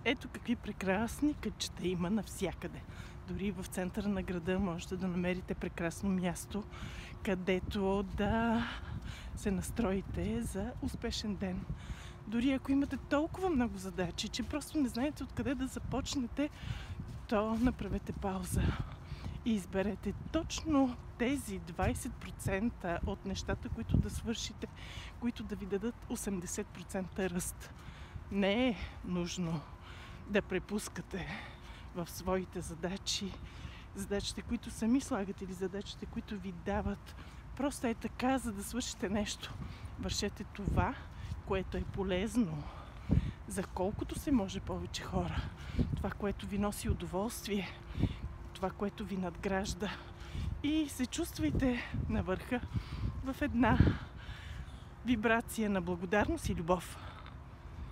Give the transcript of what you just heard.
Ето какви прекрасни кътчета има навсякъде. Дори в центъра на града можете да намерите прекрасно място, където да се настроите за успешен ден. Дори ако имате толкова много задачи, че просто не знаете откъде да започнете, то направете пауза и изберете точно тези 20% от нещата, които да свършите, които да ви дадат 80% ръст. Не е нужно да препускате в своите задачите, които сами слагате, или задачите, които ви дават. Просто е така, за да свършите нещо. Вършете това, което е полезно за колкото се може повече хора. Това, което ви носи удоволствие, това, което ви надгражда. И се чувствайте на върха в една вибрация на благодарност и любов.